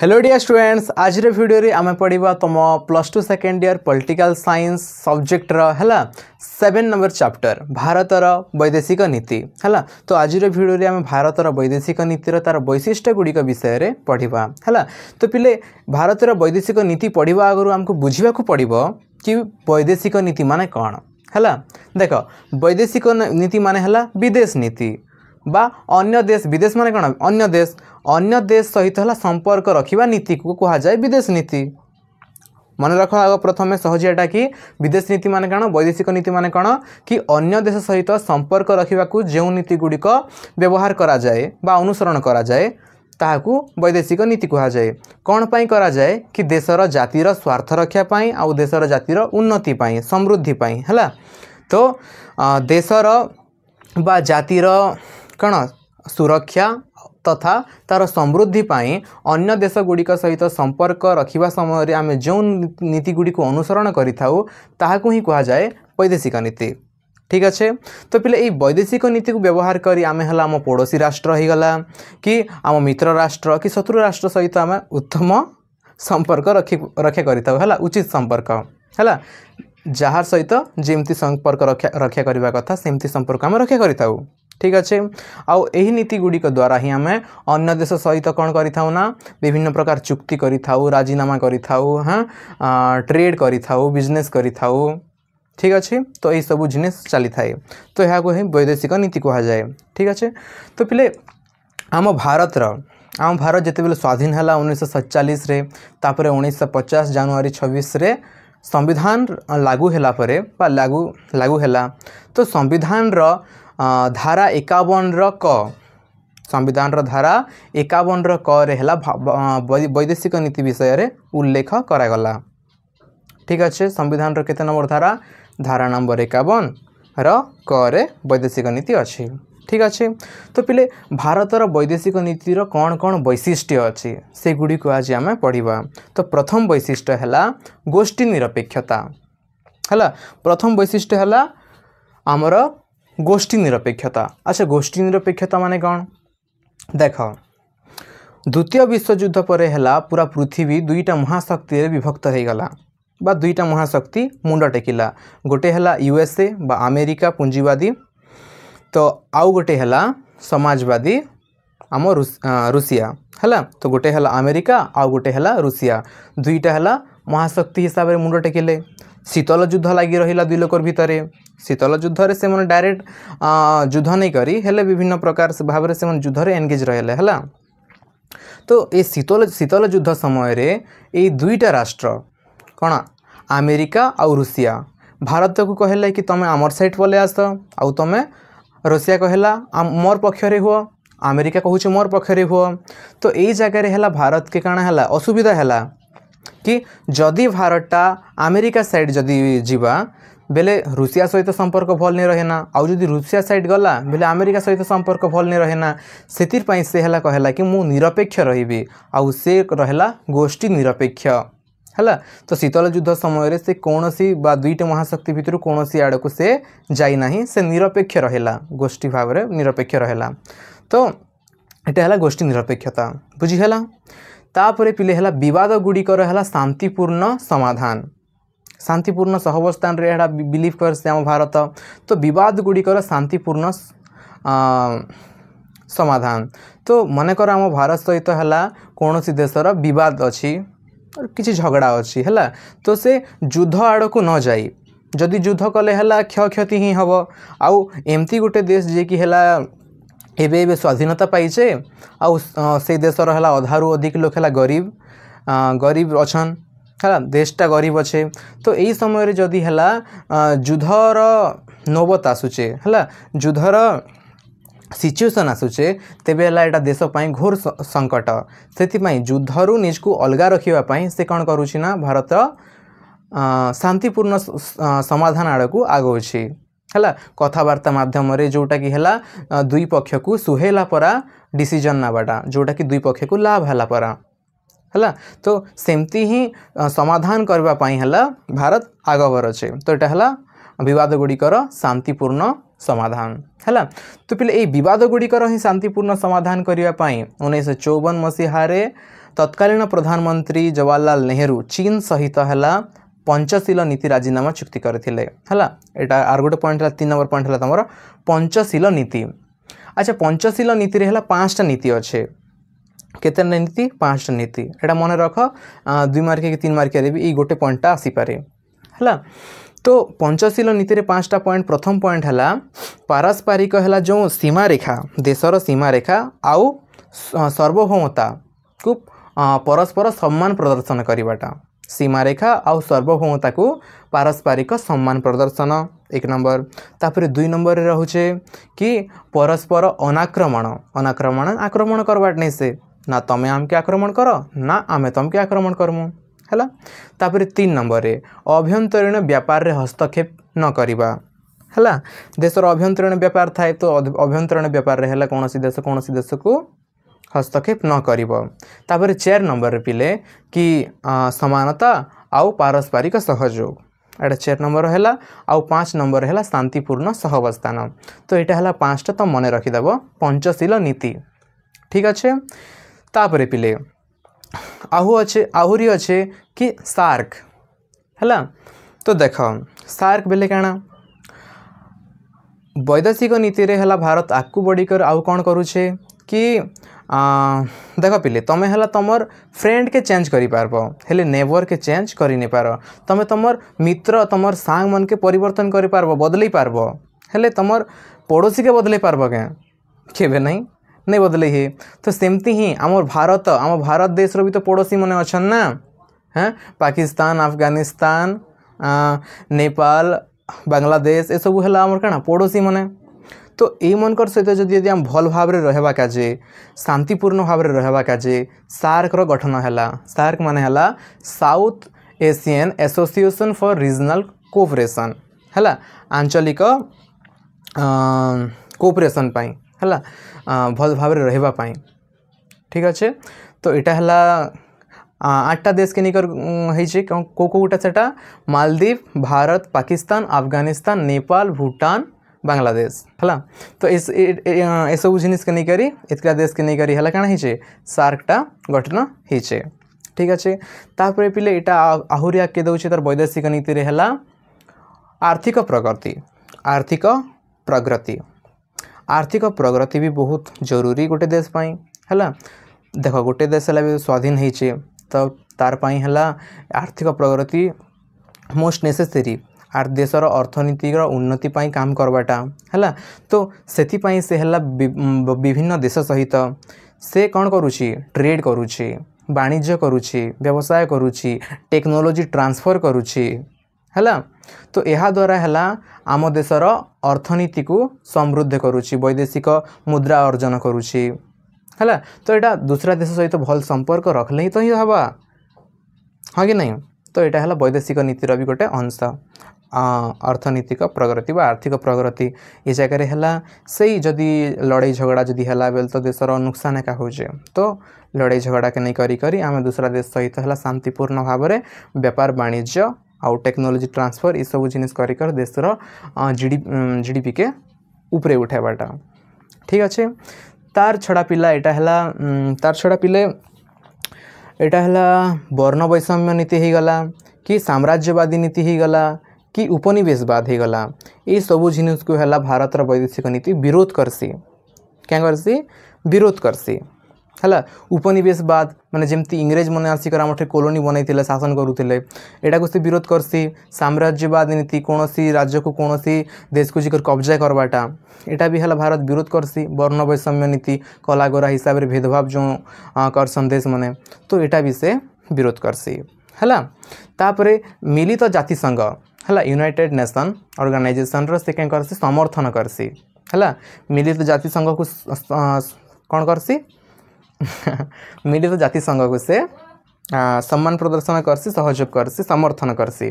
Hello dear students, आज video रे आमे पढ़िबा तुम +2 second year political science subject है 7 नंबर चैप्टर भारतर वैदेशिक नीति है। तो आज वीडियो रे आमे भारतर वैदेशिक नीतिर तार वैशिष्ट्य गुड़िक विषय रे पढ़िबा है। तो पिले भारतर वैदेशिक नीति पढ़िबा आगु आमको बुझिबा को पड़िबो कि वैदेशिक नीति माने कौन है। देख, वैदेशिक नीति माने है विदेश नीति बा अन्य देश, विदेश माने कौन अन्य देश सहित है संपर्क रखा नीति को कह जाए विदेश नीति। मन रख आग प्रथम सहजियाटा कि विदेश नीति माने कौन, वैदेशिक नीति माने कौन कि अन्य देश सहित संपर्क रखा जो नीति गुड़िक व्यवहार करा जाए बा अनुसरण करा जाए ताहाकू वैदेशिक नीति कह जाए। कौन पाई करा जाए कि देशर जातिर स्वार्थ रक्षा पाई आउ देशर जातिर उन्नति पाई समृद्धि पाई है। तो देशर बा जातिर कौन सुरक्षा तथा तार समृद्धि पाई अन्य देश गुड़िक सहित संपर्क रखा समय आम जो नीति गुड़ी को अनुसरण करूँ ही कह जाए वैदेशिक नीति। ठीक अच्छे। तो पिले वैदेशिक नीति को व्यवहार करी आम है आम पड़ोसी राष्ट्र हो गला कि आम मित्र राष्ट्र कि शत्रु राष्ट्र सहित आम उत्तम संपर्क रक्षा करें, उचित संपर्क है जार सहित जमती संपर्क रक्षा करने कथा सेमती संपर्क आम रक्षा करें। ठीक अच्छे। आउ एही नीति गुड़िक द्वारा ही आम अन्य देश सहित कौन करिथाउ विभिन्न प्रकार चुक्ति करिथाउ, राजीनामा करिथाउ, हाँ ट्रेड करिथाउ, बिजनेस करिथाउ। ठीक अच्छे। तो यही सब जिनिस चली थाए, तो यह को वैदेशिक नीति कह जाए। ठीक अच्छे। तो पिले आम भारत जिते बेले स्वाधीन है 1947 रे, तापर 1950 जनवरी 26 रे संविधान लागू हैला परे बा लागू हैला। तो संविधान रो धारा 51 क संविधान धारा 51 क रे हैला वैदेशिक नीति विषय रे उल्लेख करागला। ठीक अच्छे। संविधान रो केते नंबर धारा नंबर 51 क रे वैदेशिक नीति अच्छी। ठीक अच्छे। तो पिले भारतर वैदेशिक नीतिर कौन कौन वैशिष्ट्य अच्छी से गुड़ी को आज आम पढ़ा। तो प्रथम वैशिष्ट्य है गोष्ठी निरपेक्षता है। प्रथम वैशिष्ट्य है आमर गोष्ठी निरपेक्षता। अच्छा, गोष्ठी निरपेक्षता माने कौन देख, द्वितीय विश्वयुद्ध पर है पूरा पृथ्वी दुईटा महाशक्ति विभक्त हो गला बा दुईटा महाशक्ति मुंड टेकिला। गोटे है यूएसए बा अमेरिका पुंजीवादी, तो आउ गोटे है समाजवादी आम रूसिया है। तो गोटे है अमेरिका आउ गोटे है रूसिया, दुईटा है महाशक्ति हिसाब से मुंड टेकिले। शीतल युद्ध लगी रहा दुई लोकर भितर। शीतल युद्ध से मैंने डायरेक्ट युद्ध नहीं करी हेले विभिन्न प्रकार से भाव से युद्ध रे एंगेज रहे है। तो ये शीतल युद्ध समय रे ये दुईटा राष्ट्र कौन अमेरिका आउ रूसिया भारत को कहले कि तुम आमर साइड पले आस, आउ तुम रूसिया कहला मोर पक्षरे हुआ, अमेरिका कहूँ मोर पक्षरे हुआ। तो यही जगार है भारत के काना है असुविधा है कि जदि भारतटा अमेरिका साइड जदि जीवा बेले रूसिया सहित संपर्क भल नहीं रहेना, आउ जदि रूसिया साइड गला बेले अमेरिका सहित संपर्क भल नहीं रहेना। से से है कहला कि मु निरपेक्ष रही आउ से रहला गोष्ठी निरपेक्ष है। तो शीतल युद्ध समय से कौन सी बा दुईटा महाशक्ति भितर कौन सी आड़ को से जाई नहीं, से निरपेक्ष रहेला, गोष्ठी भाव में निरपेक्ष रहेला। तो यहाँ है गोष्ठी निरपेक्षता बुझीगला। तापर पिले है विवाद गुड़िकर है शांतिपूर्ण समाधान, शांतिपूर्ण सहवस्थान रे है बिलीव कर से आम भारत। तो विवाद गुड़िकर शांतिपूर्ण समाधान। तो मनकर आम भारत सहित है कौन सी देशर विवाद अच्छी किसी झगड़ा अच्छी है, तो से युद्ध आड़ को न जाई, जदि युद्ध कले है क्षति ही हम। आउ एमती गोटे देश जे कि है एबे स्वाधीनता पाइचे आउ से देशर है अधारू अधिक लोक है गरीब अच्छन है, देशटा गरीब अच्छे। तो यही समय जदि है युद्धर नौबत आसुचे है, युद्धर सिचुएसन आसुचे, तेबे है एटा देश पाई घोर संकट। से युद्धरू निज को अलगा रखापी से कौन करुँची ना भारत शांतिपूर्ण समाधान आड़ को आगौची है, कथबार्ता माध्यम जोटा कि है दुई पक्ष को सुहेला परा डिसीजन नाबाटा जोटा कि दुई पक्ष को लाभ है परा है। तो सेमती ही समाधान करने है भारत आगवर अच्छे। तो यहाँ है विवाद गुड़िकर शांतिपूर्ण समाधान है। तो पिले ये विवाद गुड़िकर ही शांतिपूर्ण समाधान करने 1954 मसीह तत्कालीन प्रधानमंत्री जवाहरलाल नेहरू चीन सहित है पंचशील नीति राजीनामा चुक्ति करते है। एटा आर गोटे पॉइंट है 3 नंबर पॉइंट है तुम पंचशील नीति। अच्छा पंचशील नीति रे है 5टा नीति अच्छे केते नीति 5टा नीति एटा मन रख 2 मार्क कि 3 मार्क भी ये गोटे पॉइंटा आसीपे है। तो पंचशील नीति रे 5टा पॉइंट प्रथम पॉइंट है पारस्परिक है जो सीमा रेखा देशर सीमा रेखा आउ सार्वभौमता को परस्पर सम्मान प्रदर्शन करवाटा सीमा रेखा आउ सार्वभौमता को पारस्परिक सम्मान प्रदर्शन 1 नंबर। तापर 2 नंबर रे रहूचे कि परस्पर अनाक्रमण अनाक्रमण आक्रमण करवाट नहीं से ना तमें आमके आक्रमण कर ना आमे तमके आक्रमण करमु है। तापर 3 नंबर रे अभ्यंतरीण व्यापार रे हस्तक्षेप न करिबा है। देशर अभ्यंतरीण व्यापार थाए तो अभ्यंतरीण व्यापार रे है कौन देश को हस्तक्षेप न करिब। तापर 4 नंबर रे पिले कि समानता आउ पारस्परिक सहयोग एटा 4 नंबर है। आउ 5 नंबर है शांतिपूर्ण सहवस्थान। तो यहाँ है 5टा तो मन रखिदेव पंचशील नीति ठीक अच्छे। तापर पिले आहुरी अच्छे कि सार्क है। तो देख सार्क बेले काना वैदेशिक नीति रे है भारत आगू बढ़िकर आउ कौन करुचे कि देख पिले तुम्हें है तुमर फ्रेंड के चेंज कर पारबो हेले नेबर के चेंज कर नहीं पार। तुम्हें तुमर मित्र तुमर सांग मन के परिवर्तन कर पारबो बदलई पारबो हेले तुमर पड़ोसी के बदलई पारबो केबे नहीं बदले ही। तो सेमती ही आम भारत देश रो भी तो पड़ोसी मन अछन ना हैं पाकिस्तान अफगानिस्तान नेपाल बांग्लादेश ए सब है आमर काना पड़ोसी मने। तो ये मनकर सहित जदि आम भल भाव रहा काजे शांतिपूर्ण भाव रहा काजे सार्क रो गठन है। सार्क माने है south Asian association for regional cooperation है आंचलिक कोऑपरेशन पाई है भल भाव रहा ठीक अच्छे। तो यहाँ है 8टा देश के निकर कोटा सेटा मालदीव भारत पाकिस्तान अफगानिस्तान नेपाल भूटान बांग्लादेश है। तो ये सब जिनिस के नहीं करी इतका देश के नहीं करी है क्या ही सार्कटा गठन होचे ठीक अच्छे। तापर पिले यहाँ आहुरी आगे दौर तार वैदेशिक नीति रे है आर्थिक प्रगति आर्थिक प्रगति भी बहुत जरूरी गोटे देश पाई है। देख गोटे देश है स्वाधीन होचे तो तार पाई है आर्थिक प्रगति मोस्ट नेसेसरी आर देशर अर्थनीति उन्नति पाई काम करवाटा है। तो सेथिपाई से है विभिन्न देश सहित से कौन करुची ट्रेड करुची वाणिज्य करुची व्यवसाय करुची टेक्नोलोजी ट्रांसफर करुची है। तो यह द्वारा है आम देशर अर्थनीति को समृद्ध करुची वैदेशिक मुद्रा अर्जन करुची है। तो यहाँ दूसरा देश सहित भल संपर्क रखले ही तो ही हवा हाँ कि नहीं। तो यहाँ है वैदेशिक नीतिर भी गोटे अंश अर्थनीतिक प्रगति व आर्थिक प्रगति ये जगह है से जदि लड़ाई झगड़ा जदि है बेल तो देशर नुकसान एका हो तो लड़ाई झगड़ा के नहीं करी आम दूसरा देश सहित है शांतिपूर्ण भाव में व्यापार वाणिज्य आउ टेक्नोलोजी ट्रांसफर ये सब जिनिस कर देशर जीडीपी के ऊपर उठावाटा ठीक अच्छे। तार छड़ा पिला यहाँ है तार छड़ा पिले यहाँ है वर्ण वैषम्य नीति हो गला कि साम्राज्यवादी नीति हो गला कि उपनिवेशवाद हो गला ये सब जिनिस को है भारत वैदेशिक नीति विरोध करसी क्या करसी विरोध करसी है। उपनिवेशवाद माने जमती इंग्रेज मैंने आसिक आम कॉलोनी बनई शासन करुले यहाँ को से विरोध करसी। साम्राज्यवाद नीति कौन सी राज्य को कौन सी देश को जिकर कब्जा करवाटा यहाँ भी है भारत विरोध करसी। वर्ण वैषम्य नीति कला गोरा हिसाब से भेदभाव जो कर संदेश मैंने तो यहाँ भी से विरोध करसी है। तापर मिलित जातिसंघ है यूनाइटेड नेशन ऑर्गेनाइजेशन से क्या करसी समर्थन करसी है। मिलित जातिसंघ को कौन करसी मिलित जातिसंघ को से सम्मान प्रदर्शन करसी सहयोग करसी समर्थन करसी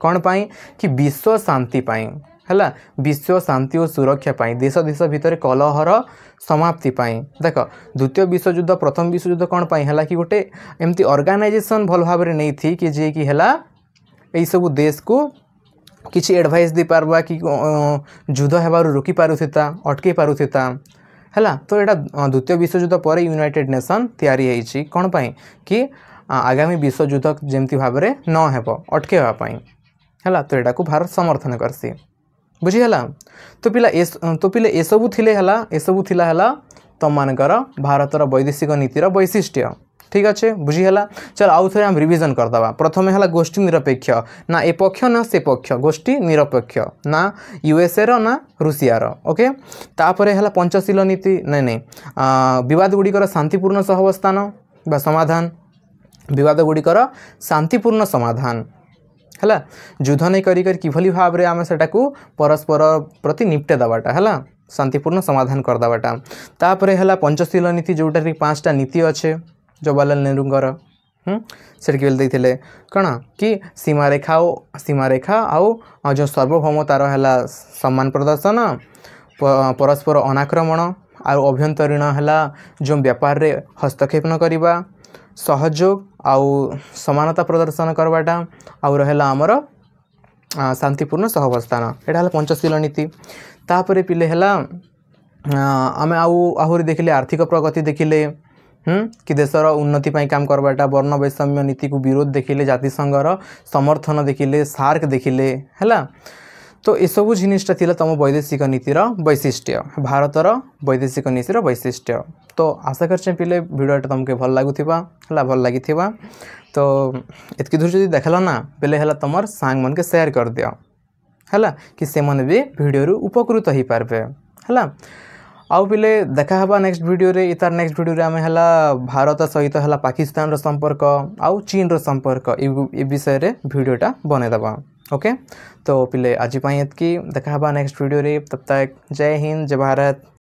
कौन पाई कि विश्व शांति पाई है विश्व शांति और सुरक्षा पाई देश देश भितर कलहर समाप्ति पाई। देख द्वितीय विश्वयुद्ध प्रथम विश्वयुद्ध कौन पाई है कि गोटे एमती ऑर्गेनाइजेशन भल भाव में नहीं थी कि जे कि है यही सब देश को किसी एडवाइस दे पारबा कि युद्ध हेबार रोकी पारुथिता अटके पारुथिता हैला। तो एटा द्वितीय विश्वयुद्ध पर यूनाइटेड नेशन तैयारी होईची कोन पई कि आगामी विश्वयुद्ध जेमती भाव में न हेब अटकेवा पई हैला। तो एटा को भारत समर्थन करसी बुझी हैला। तो पिले ए सबु थिले हैला, ए सबु थिला हैला तम मानकर भारतर वैदेशिक नीतिर वैशिष्ट्य ठीक अच्छे बुझी हैला। चल आउ थे हम रिविजन करदबा। प्रथम है गोष्ठी निरपेक्ष ना ए पक्ष ना से पक्ष, गोष्ठी निरपेक्ष ना यूएसए रो ना रूसिया रो ओके। तापर है पंचशील नीति नहीं नहीं विवाद गुड़िकर शांतिपूर्ण सहवस्थान बा समाधान, विवाद गुड़िकर शांतिपूर्ण समाधान हैला। युद्ध नहीं करिकर किभली भाव रे आमे सेटा को परस्पर प्रति निपटे दबाटा हैला, शांतिपूर्ण समाधान कर दबाटा। तापर है पंचशील नीति जोटा कि 5टा नीति अच्छे जवाहरलाल नेहरूंकर सेट के देते कण कि सीमारेखा आउ जो सार्वभौमतार है सम्मान प्रदर्शन, परस्पर अनाक्रमण आउ अभ्यंतरीण है जो व्यापार रे हस्तक्षेप न करवा, सहयोग आउ समानता प्रदर्शन करवाटा आउ रहला आमर शांतिपूर्ण सहवस्थान एटा है पंचशील नीति। तापर पिले है आम आहरी देखिले आर्थिक प्रगति देखिले कि देशर उन्नति पाई काम करवाटा, वर्ण वैषम्य नीति को विरोध देखिले, जातिसंघर समर्थन देखिले, सार्क देखिले हैला। तो ये सब जिनिसटा थिला तम वैदेशिक नीतिर वैशिष्ट्य, भारतर वैदेशिक नीतिर वैशिष्ट्य। तो आशा करछे पिले वीडियोटा तुमके भल लागुथिबा हैला, भल लागिथिबा। तो एतकी दूर जदि देखल ना बेले हैला तमर सांग मन के शेयर कर दियो हैला कि से मन भी वीडियो रु उपकृत ही पारबे हैला। आउ पिले देखा हबा नेक्स्ट वीडियो रे। इतार नेक्स्ट वीडियो रे आमे हैला भारत सहित हैला पाकिस्तान रो संपर्क आउ चीन रो संपर्क ए विषय रे वीडियोटा बने दबा ओके। तो पिले आज पाई एतकी देखा हबा नेक्स्ट वीडियो रे। तब तक जय हिंद, जय भारत।